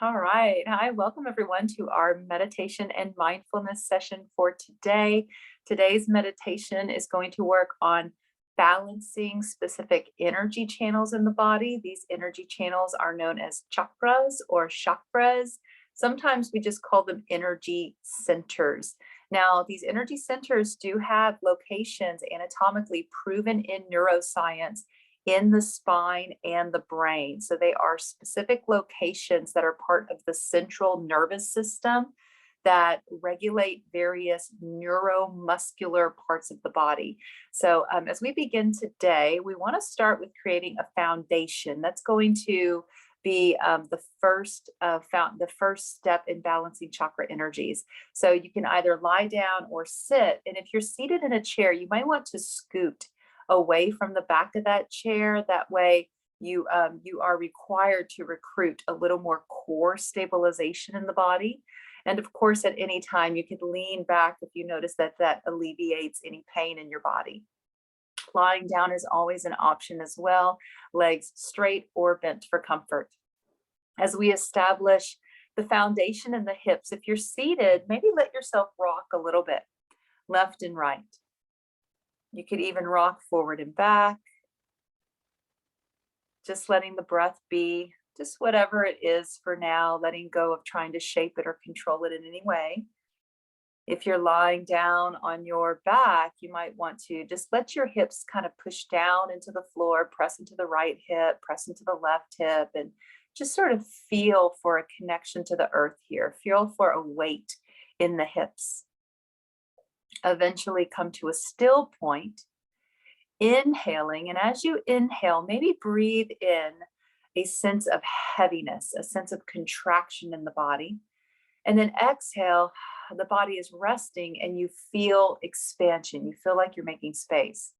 All right. Hi, welcome everyone to our meditation and mindfulness session for today. Today's meditation is going to work on balancing specific energy channels in the body. These energy channels are known as chakras or chakras. Sometimes we just call them energy centers. Now, these energy centers do have locations anatomically proven in neuroscience in the spine and the brain. So they are specific locations that are part of the central nervous system that regulate various neuromuscular parts of the body. So as we begin today, we want to start with creating a foundation that's going to be the first step in balancing chakra energies. So you can either lie down or sit. And if you're seated in a chair, you might want to scoot away from the back of that chair. That way you are required to recruit a little more core stabilization in the body. And of course, at any time you could lean back if you notice that alleviates any pain in your body. Lying down is always an option as well, legs straight or bent for comfort. As we establish the foundation in the hips, if you're seated, maybe let yourself rock a little bit, left and right. You could even rock forward and back, just letting the breath be just whatever it is for now, letting go of trying to shape it or control it in any way. If you're lying down on your back, you might want to just let your hips kind of push down into the floor, press into the right hip, press into the left hip, and just sort of feel for a connection to the earth here. Feel for a weight in the hips. Eventually come to a still point, inhaling. And as you inhale, maybe breathe in a sense of heaviness, a sense of contraction in the body. And then exhale, the body is resting and you feel expansion. You feel like you're making space.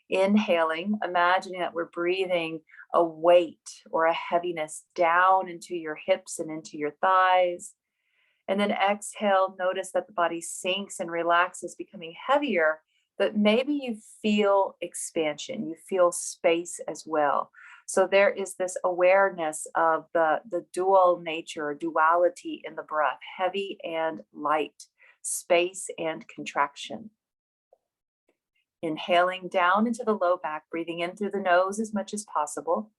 Inhaling, imagining that we're breathing a weight or a heaviness down into your hips and into your thighs. And then exhale, notice that the body sinks and relaxes, becoming heavier, but maybe you feel expansion, you feel space as well. So there is this awareness of the dual nature, duality in the breath, heavy and light, space and contraction. Inhaling down into the low back, breathing in through the nose as much as possible.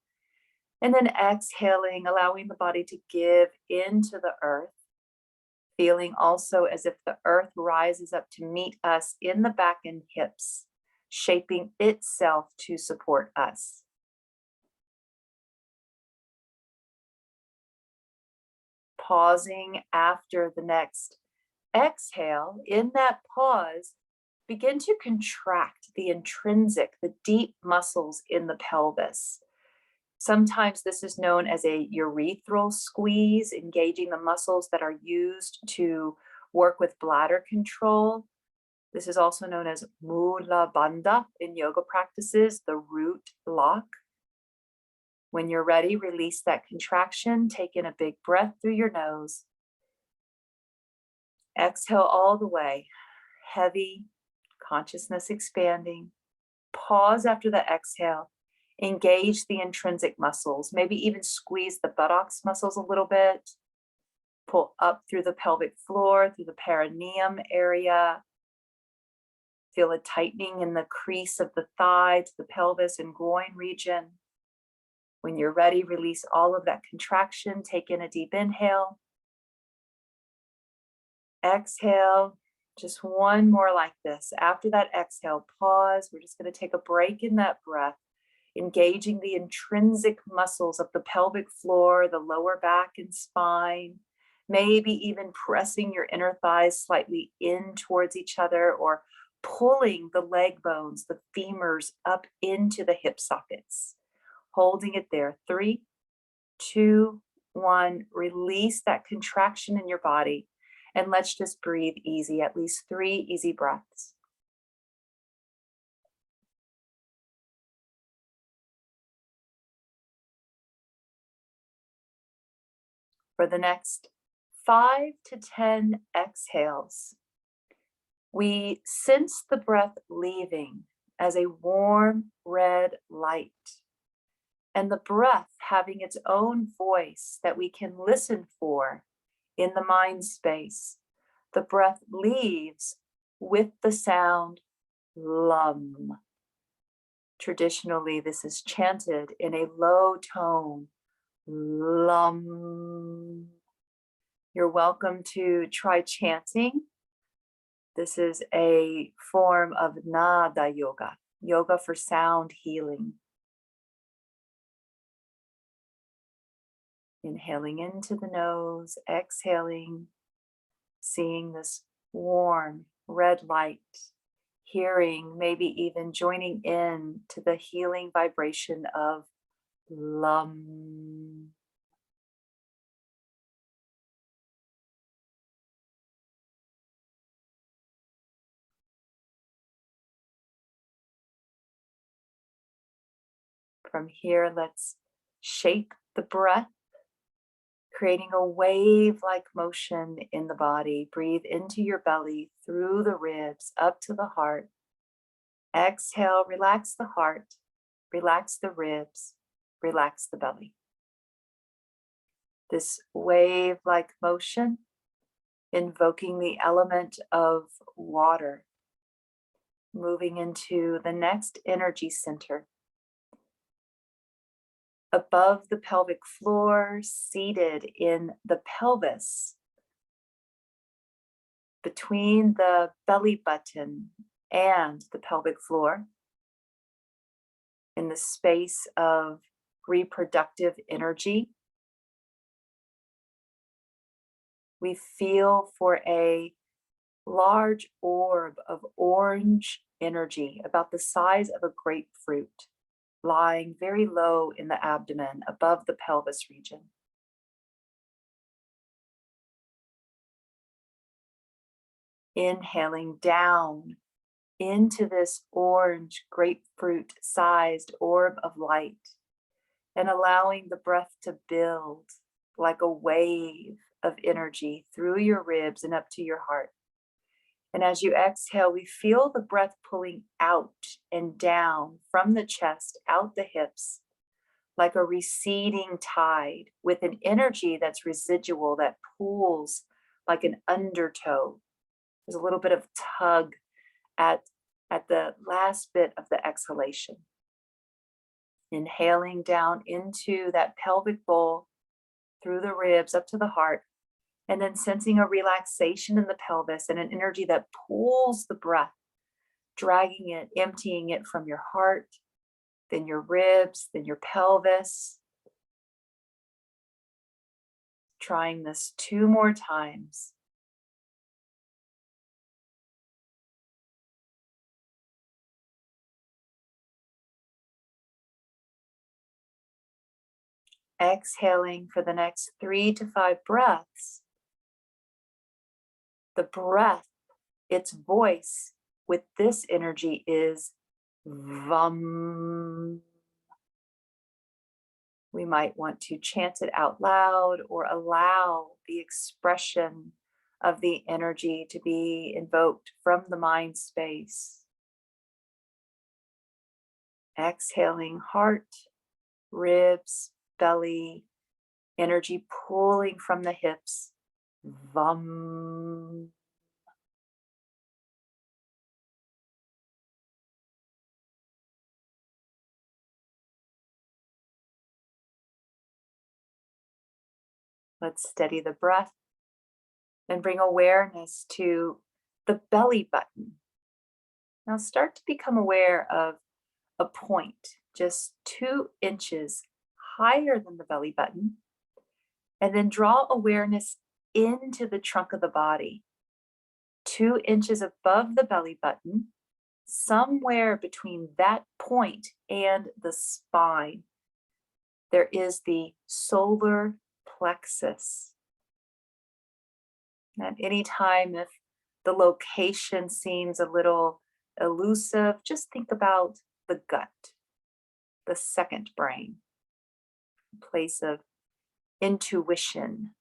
And then exhaling, allowing the body to give into the earth. Feeling also as if the earth rises up to meet us in the back and hips, shaping itself to support us. Pausing after the next exhale, in that pause, begin to contract the intrinsic, the deep muscles in the pelvis. Sometimes this is known as a urethral squeeze, engaging the muscles that are used to work with bladder control. This is also known as mula bandha in yoga practices, the root lock. When you're ready, release that contraction. Take in a big breath through your nose. Exhale all the way, heavy, consciousness expanding. Pause after the exhale. Engage the intrinsic muscles, maybe even squeeze the buttocks muscles a little bit. Pull up through the pelvic floor, through the perineum area. Feel a tightening in the crease of the thigh to the pelvis and groin region. When you're ready, release all of that contraction. Take in a deep inhale. Exhale. Just one more like this. After that exhale, pause. We're just going to take a break in that breath, engaging the intrinsic muscles of the pelvic floor, the lower back and spine, maybe even pressing your inner thighs slightly in towards each other or pulling the leg bones, the femurs up into the hip sockets. Holding it there. 3, 2, 1. Release that contraction in your body. And let's just breathe easy, at least 3 easy breaths. For the next 5 to 10 exhales, we sense the breath leaving as a warm red light. and the breath having its own voice that we can listen for in the mind space. The breath leaves with the sound lum. Traditionally, this is chanted in a low tone, lum. You're welcome to try chanting. This is a form of nada yoga, yoga for sound healing. Inhaling into the nose, exhaling, seeing this warm red light, hearing, maybe even joining in to the healing vibration of lum. From here, let's shape the breath, creating a wave-like motion in the body. Breathe into your belly, through the ribs, up to the heart. Exhale, relax the heart, relax the ribs, relax the belly. This wave-like motion, invoking the element of water, moving into the next energy center. Above the pelvic floor, seated in the pelvis, between the belly button and the pelvic floor, in the space of reproductive energy, we feel for a large orb of orange energy, about the size of a grapefruit, lying very low in the abdomen above the pelvis region. Inhaling down into this orange grapefruit sized orb of light, and allowing the breath to build like a wave of energy through your ribs and up to your heart. And as you exhale, we feel the breath pulling out and down from the chest, out the hips, like a receding tide with an energy that's residual, that pulls like an undertow. There's a little bit of tug at the last bit of the exhalation. Inhaling down into that pelvic bowl, through the ribs, up to the heart, and then sensing a relaxation in the pelvis and an energy that pulls the breath, dragging it, emptying it from your heart, then your ribs, then your pelvis. Trying this 2 more times. Exhaling for the next 3 to 5 breaths. The breath, its voice with this energy is VUM. We might want to chant it out loud or allow the expression of the energy to be invoked from the mind space. Exhaling, heart, ribs, belly, energy pulling from the hips. VUM. Let's steady the breath and bring awareness to the belly button. Now start to become aware of a point just 2 inches higher than the belly button, and then draw awareness into the trunk of the body, 2 inches above the belly button, somewhere between that point and the spine. There is the solar plexus. At any time, if the location seems a little elusive, just think about the gut, the second brain, place of intuition.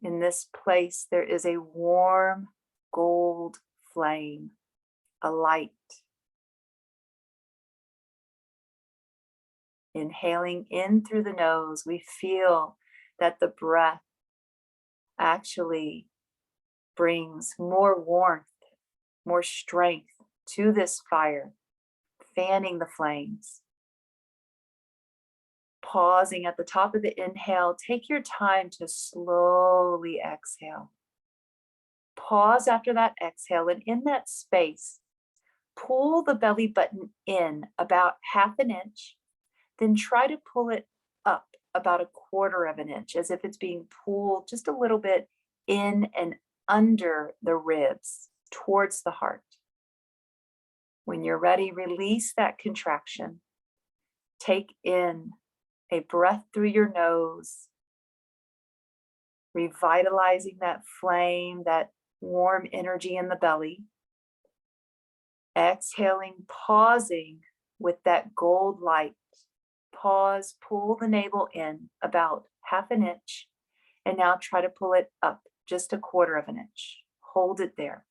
In this place, there is a warm gold flame, a light. Inhaling in through the nose, we feel that the breath actually brings more warmth, more strength to this fire, fanning the flames. Pausing at the top of the inhale, take your time to slowly exhale. Pause after that exhale, and in that space, pull the belly button in about 1/2 inch, then try to pull it up about 1/4 inch, as if it's being pulled just a little bit in and under the ribs towards the heart. When you're ready, release that contraction. Take in a breath through your nose, revitalizing that flame, that warm energy in the belly. Exhaling, pausing with that gold light. Pause, pull the navel in about 1/2 inch, and now try to pull it up just 1/4 inch. Hold it there.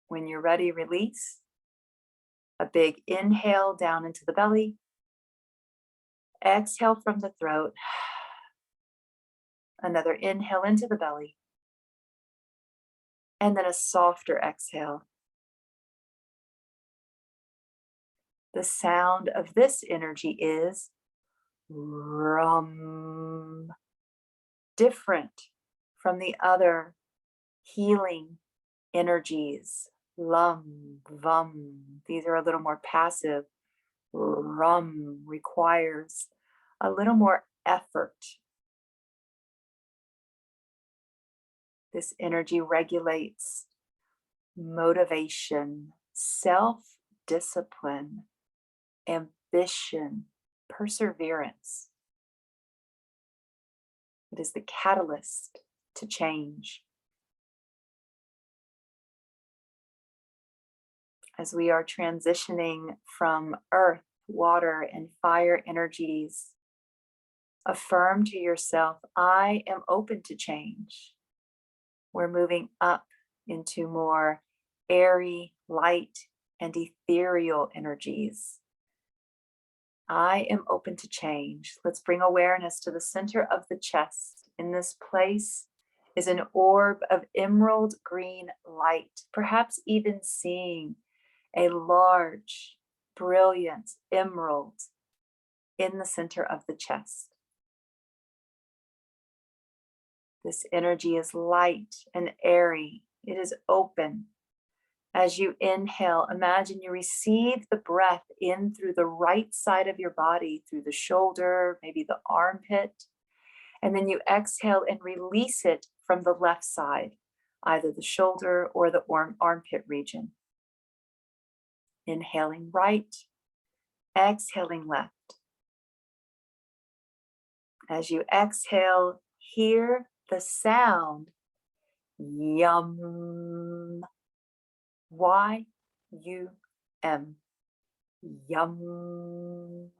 When you're ready, release. A big inhale down into the belly. Exhale from the throat. Another inhale into the belly. And then a softer exhale. The sound of this energy is rum, different from the other healing energies. Lum, vum. These are a little more passive. Rum requires a little more effort. This energy regulates motivation, self-discipline, ambition, perseverance. It is the catalyst to change. As we are transitioning from earth, water, and fire energies, affirm to yourself, I am open to change. We're moving up into more airy, light, and ethereal energies. I am open to change. Let's bring awareness to the center of the chest. In this place is an orb of emerald green light, perhaps even seeing a large, brilliant emerald in the center of the chest. This energy is light and airy. It is open. As you inhale, imagine you receive the breath in through the right side of your body, through the shoulder, maybe the armpit, and then you exhale and release it from the left side, either the shoulder or the armpit region. Inhaling right, exhaling left. As you exhale, hear the sound yum. Y-U-M. Yum.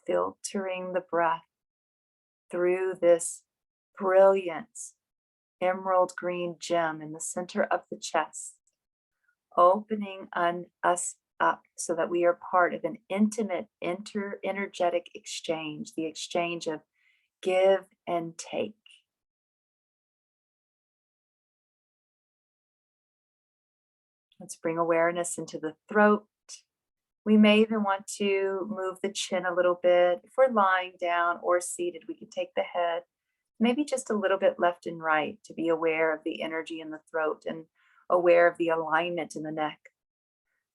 Filtering the breath through this brilliant emerald green gem in the center of the chest, opening us up so that we are part of an intimate energetic exchange, the exchange of give and take. Let's bring awareness into the throat. We may even want to move the chin a little bit. If we're lying down or seated, we can take the head maybe just a little bit left and right to be aware of the energy in the throat and aware of the alignment in the neck.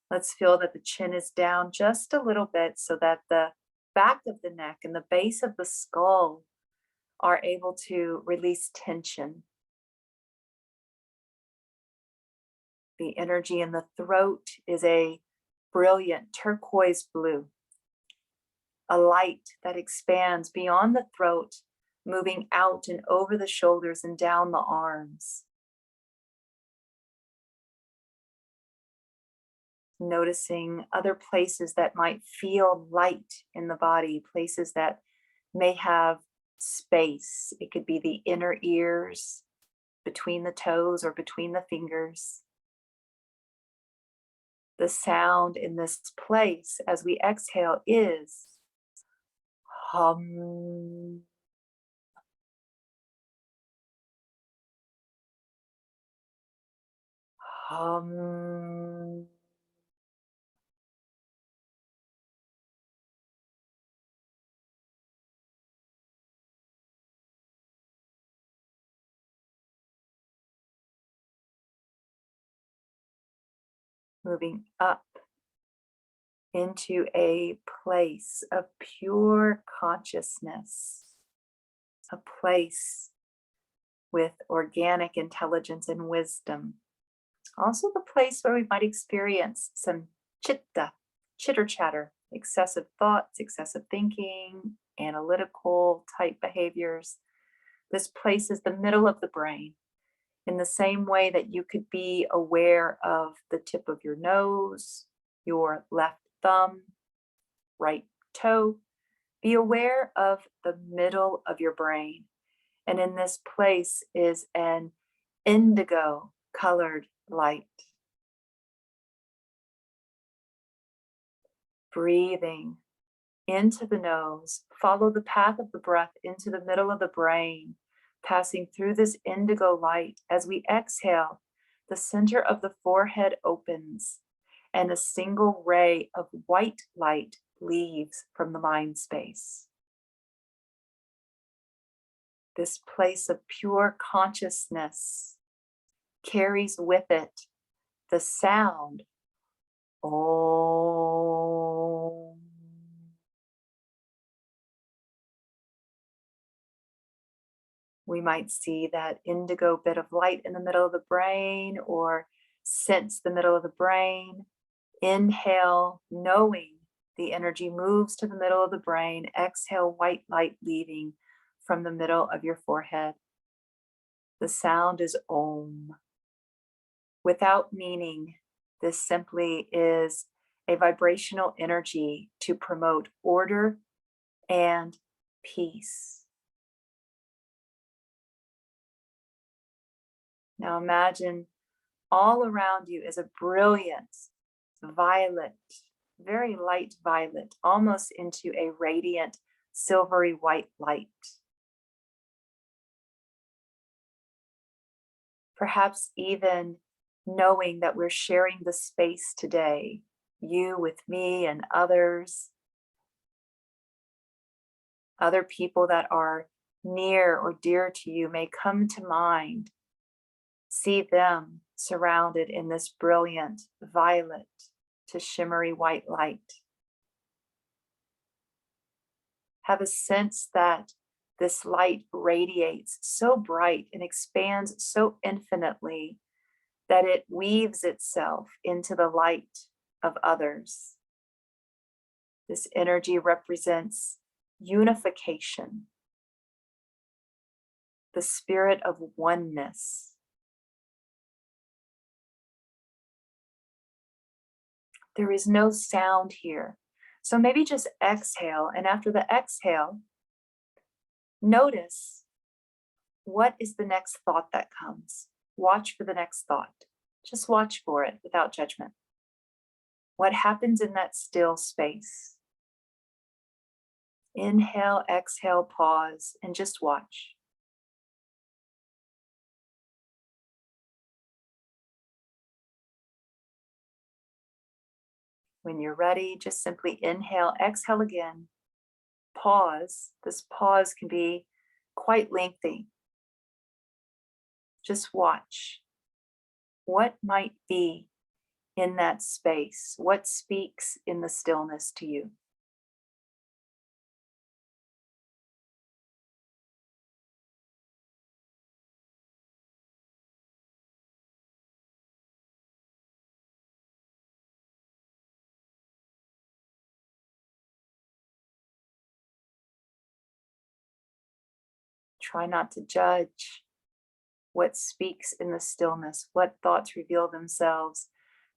Let's feel that the chin is down just a little bit so that the back of the neck and the base of the skull are able to release tension. The energy in the throat is a brilliant turquoise blue, a light that expands beyond the throat, moving out and over the shoulders and down the arms. Noticing other places that might feel light in the body, places that may have space. It could be the inner ears, between the toes or between the fingers. The sound in this place as we exhale is hum. Hum. Moving up into a place of pure consciousness, a place with organic intelligence and wisdom. Also the place where we might experience some chitta, chitter chatter, excessive thoughts, excessive thinking, analytical type behaviors. This place is the middle of the brain. In the same way that you could be aware of the tip of your nose, your left thumb, right toe, be aware of the middle of your brain. And in this place is an indigo colored light. Breathing into the nose, follow the path of the breath into the middle of the brain, passing through this indigo light. As we exhale, the center of the forehead opens and a single ray of white light leaves from the mind space. This place of pure consciousness carries with it the sound Om. We might see that indigo bit of light in the middle of the brain or sense the middle of the brain. Inhale, knowing the energy moves to the middle of the brain. Exhale, white light leaving from the middle of your forehead. The sound is Om. Without meaning, this simply is a vibrational energy to promote order and peace. Now imagine all around you is a brilliant violet, very light violet, almost into a radiant silvery white light. Perhaps even knowing that we're sharing the space today, you with me and others, other people that are near or dear to you may come to mind. See them surrounded in this brilliant violet to shimmery white light. Have a sense that this light radiates so bright and expands so infinitely that it weaves itself into the light of others. This energy represents unification, the spirit of oneness. There is no sound here. So maybe just exhale, and after the exhale, notice what is the next thought that comes. Watch for the next thought. Just watch for it without judgment. What happens in that still space? Inhale, exhale, pause, and just watch. When you're ready, just simply inhale, exhale again. Pause. This pause can be quite lengthy. Just watch. What might be in that space? What speaks in the stillness to you? Try not to judge what speaks in the stillness, what thoughts reveal themselves.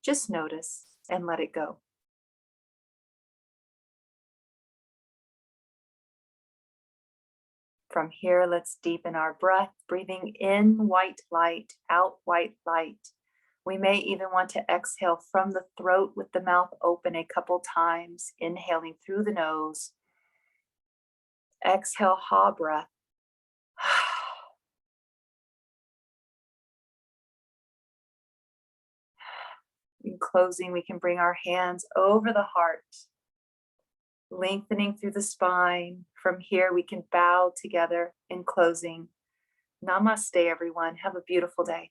Just notice and let it go. From here, let's deepen our breath, breathing in white light, out white light. We may even want to exhale from the throat with the mouth open a couple times, inhaling through the nose. Exhale, ha breath. In closing, we can bring our hands over the heart, lengthening through the spine. From here, we can bow together in closing. Namaste, everyone. Have a beautiful day.